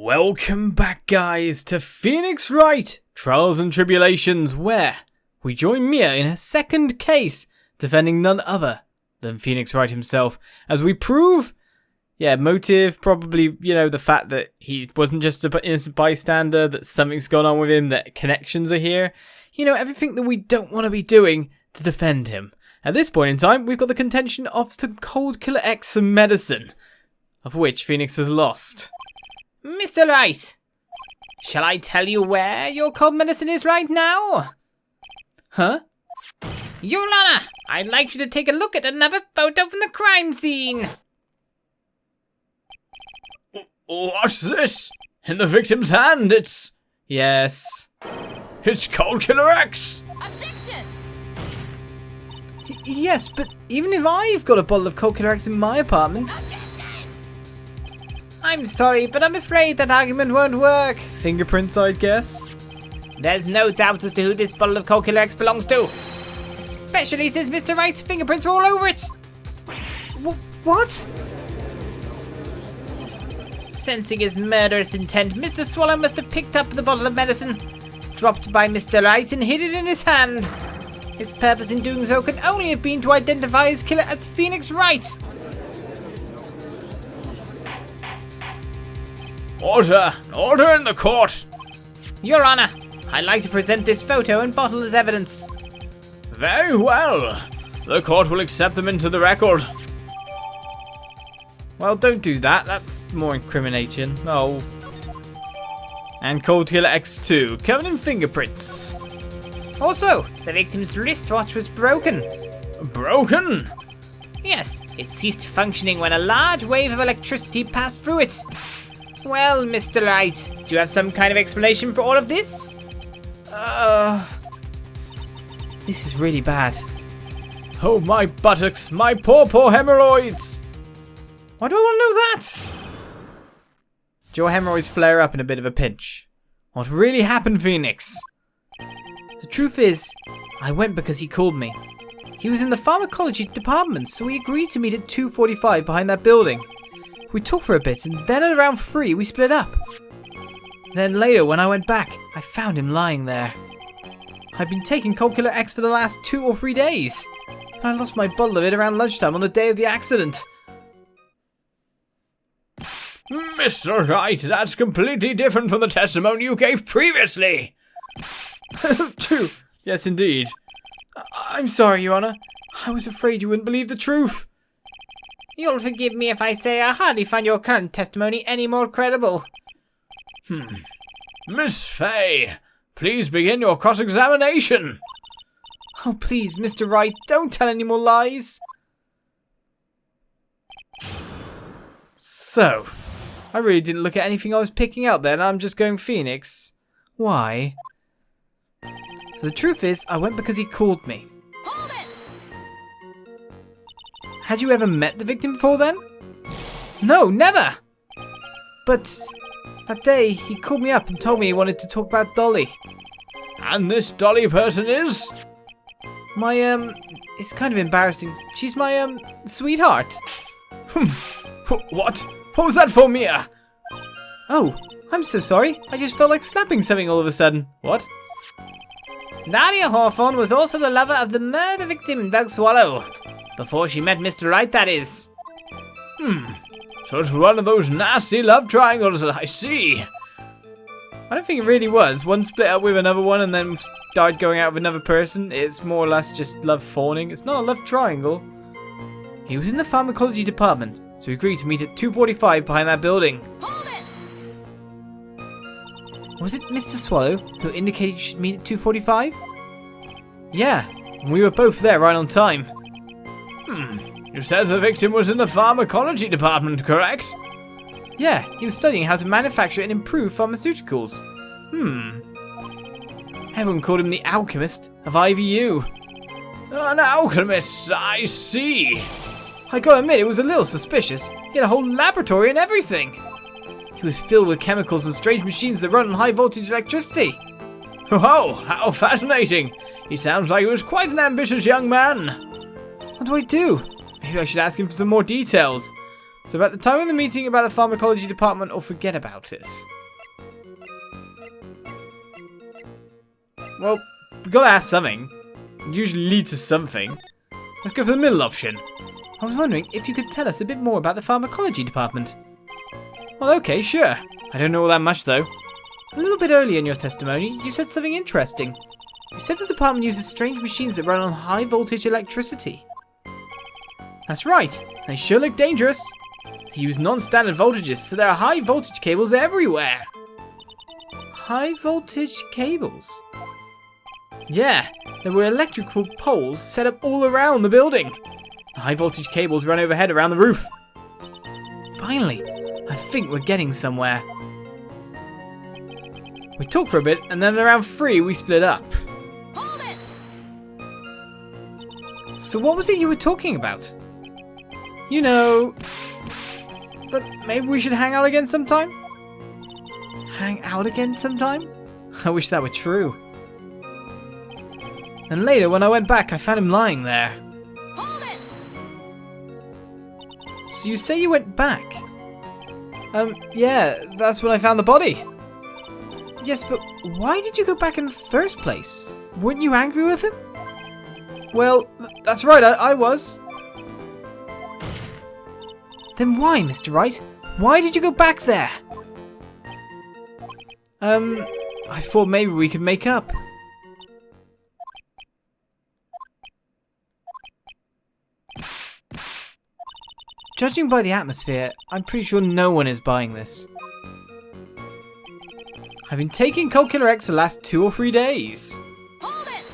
Welcome back, guys, to Phoenix Wright, Trials and Tribulations, where we join Mia in her second case, defending none other than Phoenix Wright himself, as we prove, motive, probably, the fact that he wasn't just an innocent bystander, that something's gone on with him, that connections are here, everything that we don't want to be doing to defend him. At this point in time, we've got the contention of some cold killer X some medicine, of which Phoenix has lost. Mr. Wright, shall I tell you where your cold medicine is right now? Huh? Your Honor, I'd like you to take a look at another photo from the crime scene. What's this? In the victim's hand, it's... Yes. It's Cold Killer X! Objection! Yes, but even if I've got a bottle of Cold Killer X in my apartment... I'm sorry, but I'm afraid that argument won't work. Fingerprints, I guess. There's no doubt as to who this bottle of Cold Killer X belongs to. Especially since Mr. Wright's fingerprints are all over it. What? Sensing his murderous intent, Mr. Swallow must have picked up the bottle of medicine, dropped by Mr. Wright, and hid it in his hand. His purpose in doing so could only have been to identify his killer as Phoenix Wright. Order! Order in the court! Your Honor, I'd like to present this photo and bottle as evidence. Very well. The court will accept them into the record. Well, don't do that. That's more incrimination. Oh. And Cold Killer X2, covered in fingerprints. Also, the victim's wristwatch was broken. Broken? Yes, it ceased functioning when a large wave of electricity passed through it. Well, Mr. Wright, do you have some kind of explanation for all of this? This is really bad. Oh, my buttocks, my poor hemorrhoids! Why do I want to know that? Do your hemorrhoids flare up in a bit of a pinch? What really happened, Phoenix? The truth is, I went because he called me. He was in the pharmacology department, so we agreed to meet at 2:45 behind that building. We talked for a bit, and then at around 3 we split up. Then later, when I went back, I found him lying there. I'd been taking Cold Killer X for the last 2 or 3 days. I lost my bottle of it around lunchtime on the day of the accident. Mr. Wright, that's completely different from the testimony you gave previously. True. Yes, indeed. I'm sorry, Your Honor. I was afraid you wouldn't believe the truth. You'll forgive me if I say I hardly find your current testimony any more credible. Miss Fay, please begin your cross-examination. Oh, please, Mr. Wright, don't tell any more lies. So, I really didn't look at anything I was picking out then. I'm just going Phoenix. Why? So the truth is, I went because he called me. Hold it! Had you ever met the victim before then? No, never! But that day, he called me up and told me he wanted to talk about Dolly. And this Dolly person is? It's kind of embarrassing. She's my, sweetheart. What? What was that for, Mia? Oh, I'm so sorry. I just felt like slapping something all of a sudden. What? Dahlia Hawthorne was also the lover of the murder victim, Doug Swallow. Before she met Mr. Wright, that is. So it's one of those nasty love triangles, I see. I don't think it really was. One split up with another one and then started going out with another person. It's more or less just love fawning. It's not a love triangle. He was in the pharmacology department, so we agreed to meet at 2:45 behind that building. Hold it! Was it Mr. Swallow who indicated you should meet at 2:45? Yeah, and we were both there right on time. You said the victim was in the pharmacology department, correct? Yeah, he was studying how to manufacture and improve pharmaceuticals. Everyone called him the alchemist of IVU. An alchemist, I see. I gotta admit, it was a little suspicious. He had a whole laboratory and everything. He was filled with chemicals and strange machines that run on high voltage electricity. Oh, how fascinating. He sounds like he was quite an ambitious young man. What do I do? Maybe I should ask him for some more details. So about the time of the meeting about the pharmacology department, or forget about it. Well, we gotta ask something. It usually leads to something. Let's go for the middle option. I was wondering if you could tell us a bit more about the pharmacology department. Well, okay, sure. I don't know all that much, though. A little bit earlier in your testimony, you said something interesting. You said the department uses strange machines that run on high voltage electricity. That's right. They sure look dangerous. They use non-standard voltages, so there are high voltage cables everywhere. High voltage cables? Yeah, there were electrical poles set up all around the building. The high voltage cables run overhead around the roof. Finally, I think we're getting somewhere. We talked for a bit, and then around 3 we split up. Hold it! So what was it you were talking about? You know, that maybe we should hang out again sometime? Hang out again sometime? I wish that were true. And later, when I went back, I found him lying there. Hold it! So you say you went back? Yeah, that's when I found the body. Yes, but why did you go back in the first place? Weren't you angry with him? Well, that's right, I was. Then why, Mr. Wright? Why did you go back there? I thought maybe we could make up. Judging by the atmosphere, I'm pretty sure no one is buying this. I've been taking Cold Killer X the last 2 or 3 days. Hold it!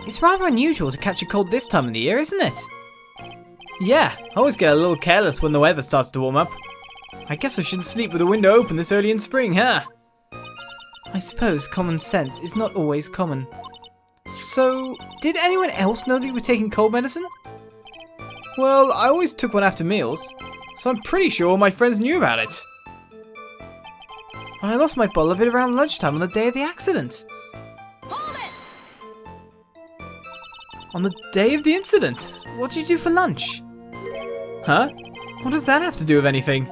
It's rather unusual to catch a cold this time of the year, isn't it? Yeah, I always get a little careless when the weather starts to warm up. I guess I shouldn't sleep with the window open this early in spring, huh? I suppose common sense is not always common. So, did anyone else know that you were taking cold medicine? Well, I always took one after meals, so I'm pretty sure all my friends knew about it. I lost my bottle of it around lunchtime on the day of the accident. Hold it! On the day of the incident? What did you do for lunch? Huh? What does that have to do with anything?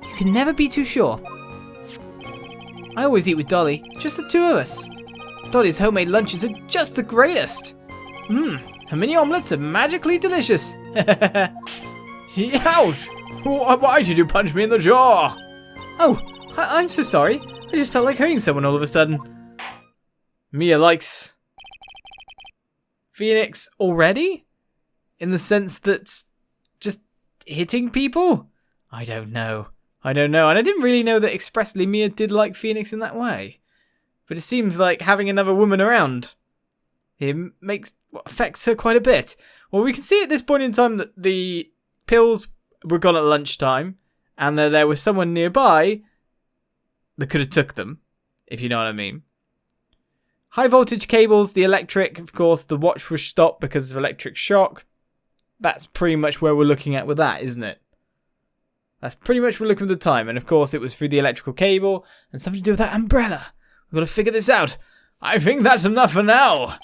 You can never be too sure. I always eat with Dolly, just the 2 of us. Dolly's homemade lunches are just the greatest. Her mini omelets are magically delicious. Ouch! Why did you punch me in the jaw? Oh, I'm so sorry. I just felt like hurting someone all of a sudden. Mia likes Phoenix already? In the sense that just hitting people? I don't know. And I didn't really know that expressly Mia did like Phoenix in that way. But it seems like having another woman around him affects her quite a bit. Well, we can see at this point in time that the pills were gone at lunchtime, and that there was someone nearby that could have took them, if you know what I mean. High voltage cables, the electric, of course, the watch was stopped because of electric shock. That's pretty much where we're looking at with that, isn't it? That's pretty much what we're looking at the time, and of course it was through the electrical cable, and something to do with that umbrella. We've got to figure this out. I think that's enough for now.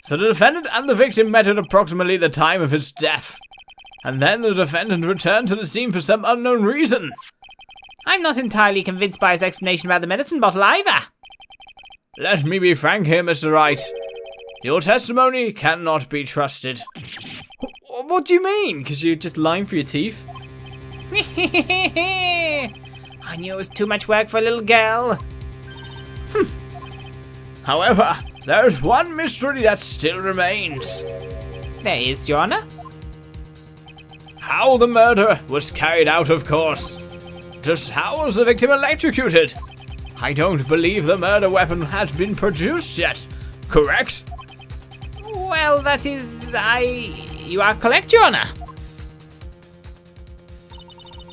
So the defendant and the victim met at approximately the time of his death. And then the defendant returned to the scene for some unknown reason. I'm not entirely convinced by his explanation about the medicine bottle either. Let me be frank here, Mr. Wright. Your testimony cannot be trusted. What do you mean? Because you're just lying for your teeth? I knew it was too much work for a little girl. However, there's one mystery that still remains. There is, Your Honor. How the murder was carried out, of course. Just how was the victim electrocuted? I don't believe the murder weapon has been produced yet, correct? Well, that is... You are correct, Your Honor.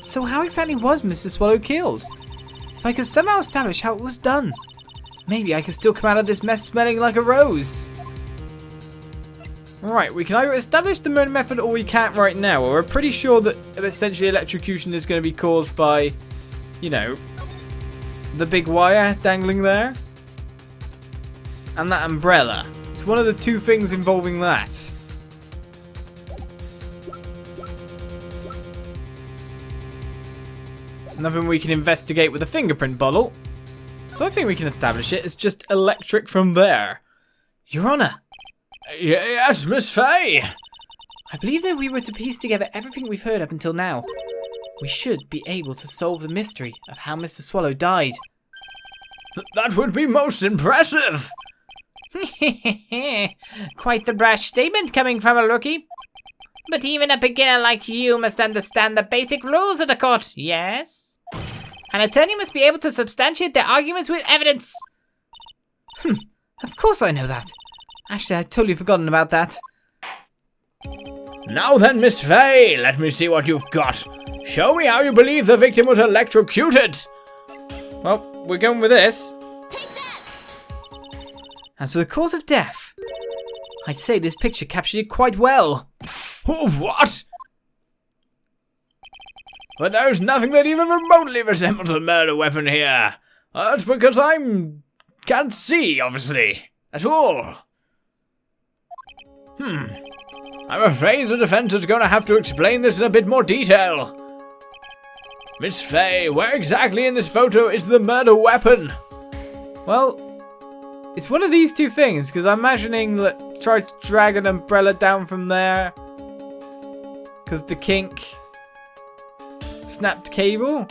So how exactly was Mr. Swallow killed? If I could somehow establish how it was done, maybe I could still come out of this mess smelling like a rose. Right, we can either establish the murder method or we can't right now. We're pretty sure that essentially electrocution is going to be caused by, you know, the big wire dangling there. And that umbrella. It's one of the 2 things involving that. Nothing we can investigate with a fingerprint bottle. So I think we can establish it as just electric from there. Your Honour. Yes, Miss Fay. I believe that we were to piece together everything we've heard up until now. We should be able to solve the mystery of how Mr. Swallow died. That would be most impressive. Quite the brash statement coming from a rookie. But even a beginner like you must understand the basic rules of the court, yes? An attorney must be able to substantiate their arguments with evidence. Of course I know that. Actually, I'd totally forgotten about that. Now then, Miss Fay, let me see what you've got. Show me how you believe the victim was electrocuted. Well, we're going with this. As for the cause of death, I'd say this picture captured it quite well. What? But there's nothing that even remotely resembles a murder weapon here. That's because can't see, obviously, at all. I'm afraid the defense is going to have to explain this in a bit more detail. Miss Fay, where exactly in this photo is the murder weapon? Well, it's one of these two things, because I'm imagining that try to drag an umbrella down from there. Because the kink snapped cable.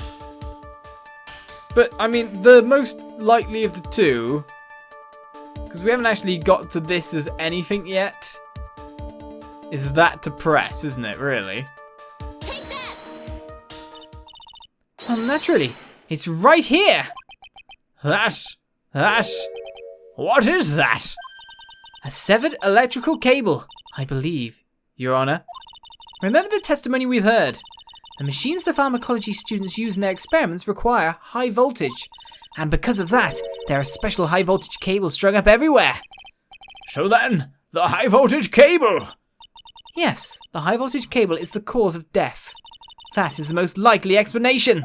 But, I mean, the most likely of the two, because we haven't actually got to this as anything yet, is that to press, isn't it, really? Well, naturally, it's right here. What is that? A severed electrical cable, I believe, Your Honour. Remember the testimony we've heard. The machines the pharmacology students use in their experiments require high voltage. And because of that, there are special high voltage cables strung up everywhere. So then, the high voltage cable. Yes, the high voltage cable is the cause of death. That is the most likely explanation.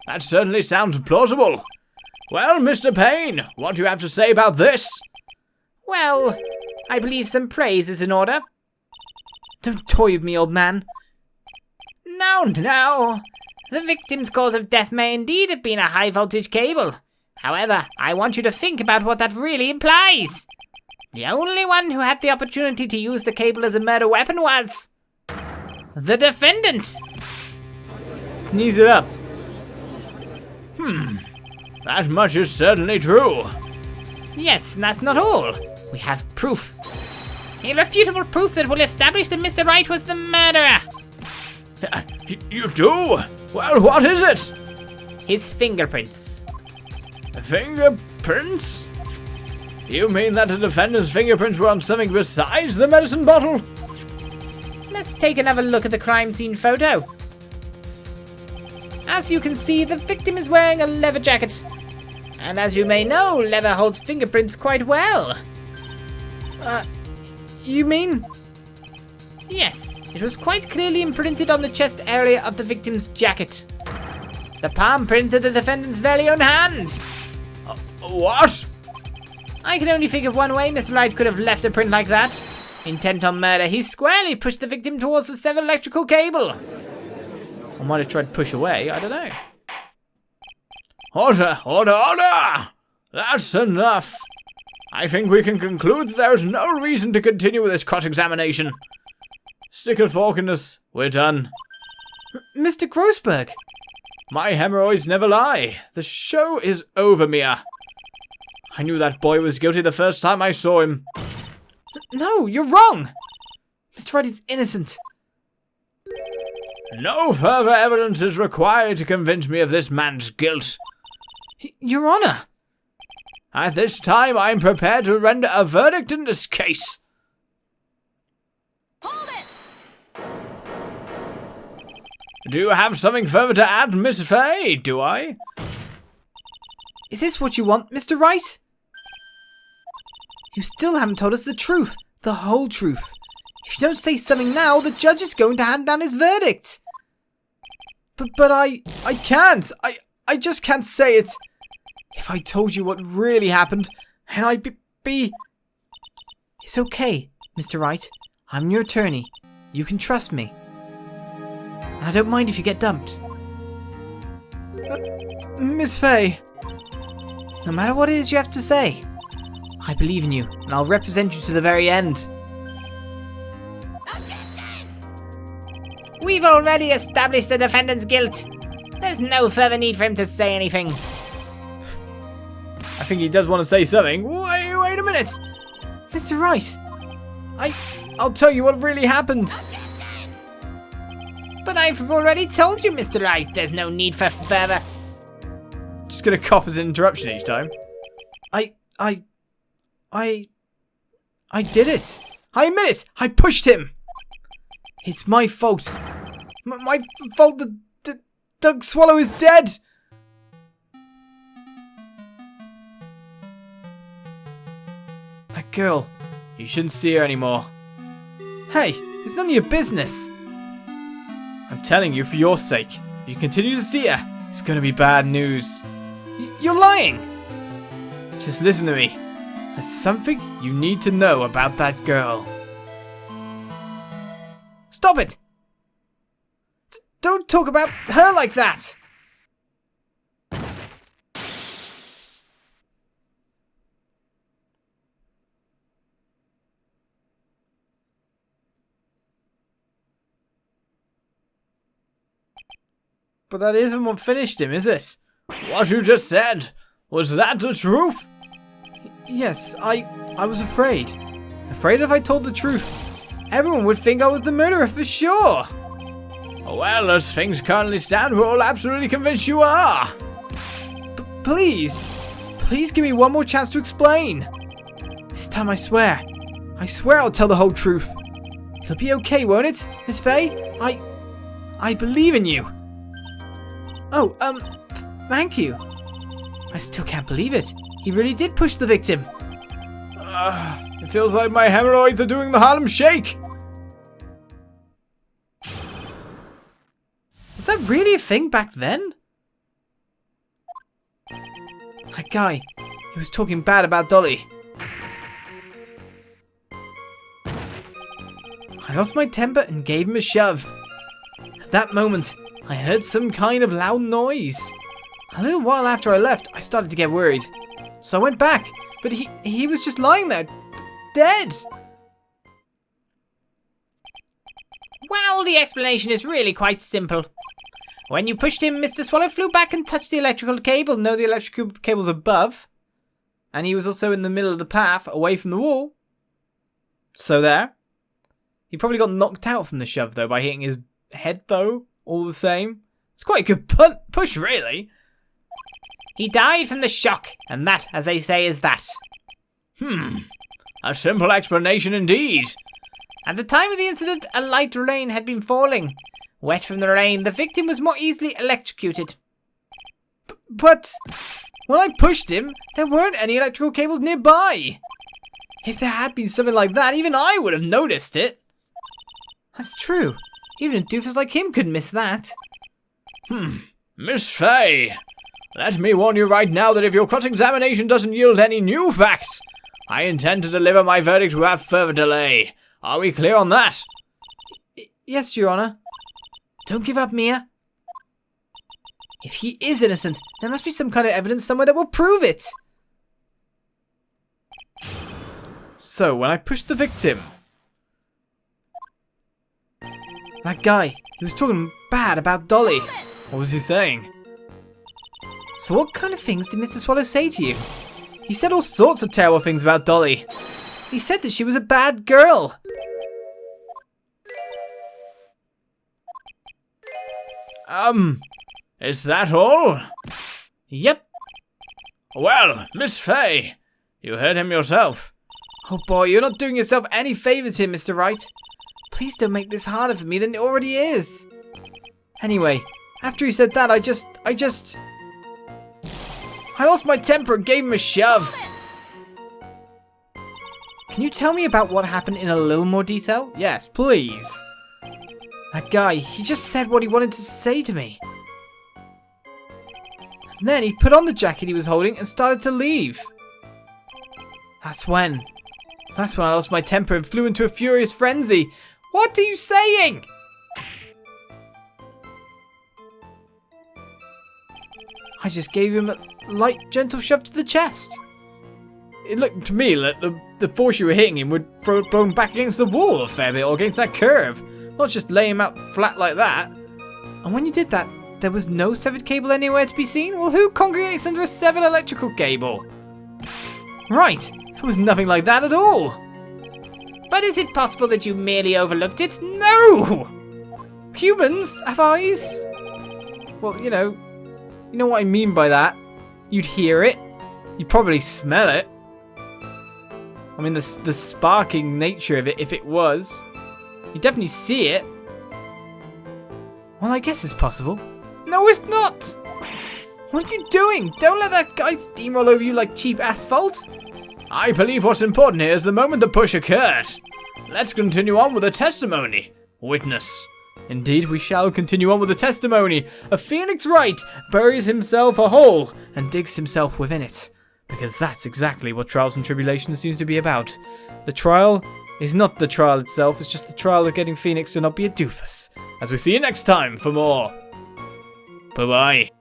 That certainly sounds plausible. Well, Mr. Payne, what do you have to say about this? Well, I believe some praise is in order. Don't toy with me, old man. No. The victim's cause of death may indeed have been a high voltage cable. However, I want you to think about what that really implies. The only one who had the opportunity to use the cable as a murder weapon was the defendant. Sneeze it up. That much is certainly true. Yes, and that's not all. We have proof. Irrefutable proof that will establish that Mr. Wright was the murderer. You do? Well, what is it? His fingerprints. Fingerprints? You mean that the defendant's fingerprints were on something besides the medicine bottle? Let's take another look at the crime scene photo. As you can see, the victim is wearing a leather jacket. And as you may know, leather holds fingerprints quite well. You mean? Yes, it was quite clearly imprinted on the chest area of the victim's jacket. The palm print of the defendant's very own hand. What? I can only think of one way Mr. Wright could have left a print like that. Intent on murder, he squarely pushed the victim towards the severed electrical cable. I might have tried to push away, I don't know. Order! That's enough. I think we can conclude that there is no reason to continue with this cross-examination. Stick a fork in us. We're done. Mr. Grossberg! My hemorrhoids never lie. The show is over, Mia. I knew that boy was guilty the first time I saw him. No, you're wrong! Mr. Wright is innocent. No further evidence is required to convince me of this man's guilt. Your Honour! At this time, I am prepared to render a verdict in this case. Hold it! Do you have something further to add, Miss Fay? Do I? Is this what you want, Mr. Wright? You still haven't told us the truth. The whole truth. If you don't say something now, the judge is going to hand down his verdict. But I can't. I just can't say it. If I told you what really happened, and I'd be... It's okay, Mr. Wright. I'm your attorney. You can trust me. And I don't mind if you get dumped. Miss Faye, no matter what it is you have to say, I believe in you, and I'll represent you to the very end. We've already established the defendant's guilt. There's no further need for him to say anything. I think he does want to say something. Wait a minute! Mr. Wright, I'll tell you what really happened. But I've already told you, Mr. Wright, there's no need for further. Just gonna cough as an interruption each time. I did it. I admit it. I pushed him. It's my fault. My fault that Doug Swallow is dead. That girl, you shouldn't see her anymore. Hey, it's none of your business. I'm telling you for your sake. If you continue to see her, it's gonna be bad news. You're lying. Just listen to me. There's something you need to know about that girl. Stop it! Don't talk about her like that! But that isn't what finished him, is it? What you just said, was that the truth? Yes, I was afraid. Afraid if I told the truth, everyone would think I was the murderer for sure. Well, as things currently stand, we're all absolutely convinced you are. Please give me one more chance to explain. This time I swear I'll tell the whole truth. It'll be okay, won't it, Miss Faye? I believe in you. Oh, thank you. I still can't believe it. He really did push the victim. It feels like my hemorrhoids are doing the Harlem Shake. Was that really a thing back then? That guy, he was talking bad about Dolly. I lost my temper and gave him a shove. At that moment, I heard some kind of loud noise. A little while after I left, I started to get worried. So I went back, but he was just lying there, dead. Well, the explanation is really quite simple. When you pushed him, Mr. Swallow flew back and touched the electrical cable. No, the electrical cable's above. And he was also in the middle of the path, away from the wall. So there. He probably got knocked out from the shove, though, by hitting his head, though, all the same. It's quite a good push, really. He died from the shock, and that, as they say, is that. A simple explanation indeed. At the time of the incident, a light rain had been falling. Wet from the rain, the victim was more easily electrocuted. But when I pushed him, there weren't any electrical cables nearby. If there had been something like that, even I would have noticed it. That's true. Even a doofus like him could miss that. Miss Faye, let me warn you right now that if your cross-examination doesn't yield any new facts, I intend to deliver my verdict without further delay. Are we clear on that? Yes, Your Honor. Don't give up, Mia. If he is innocent, there must be some kind of evidence somewhere that will prove it. So, when I pushed the victim, that guy, he was talking bad about Dolly. What was he saying? So what kind of things did Mr. Swallow say to you? He said all sorts of terrible things about Dolly. He said that she was a bad girl. Is that all? Yep. Well, Miss Faye, you heard him yourself. Oh boy, you're not doing yourself any favours here, Mr. Wright. Please don't make this harder for me than it already is. Anyway, after he said that, I lost my temper and gave him a shove. Can you tell me about what happened in a little more detail? Yes, please. That guy, he just said what he wanted to say to me. And then he put on the jacket he was holding and started to leave. That's when I lost my temper and flew into a furious frenzy. What are you saying? I just gave him a light, gentle shove to the chest. It looked to me like the force you were hitting him would throw him back against the wall a fair bit, or against that curve. Not just lay him out flat like that. And when you did that, there was no severed cable anywhere to be seen? Well, who congregates under a severed electrical cable? Right, there was nothing like that at all. But is it possible that you merely overlooked it? No! Humans have eyes. Well, you know what I mean by that. You'd hear it. You'd probably smell it. I mean, the sparking nature of it, if it was. You'd definitely see it. Well, I guess it's possible. No, it's not! What are you doing? Don't let that guy steamroll over you like cheap asphalt. I believe what's important here is the moment the push occurred. Let's continue on with the testimony. Witness. Indeed, we shall continue on with the testimony. A Phoenix Wright buries himself a hole and digs himself within it. Because that's exactly what Trials and Tribulations seems to be about. The trial is not the trial itself, it's just the trial of getting Phoenix to not be a doofus. As we see you next time for more. Bye-bye.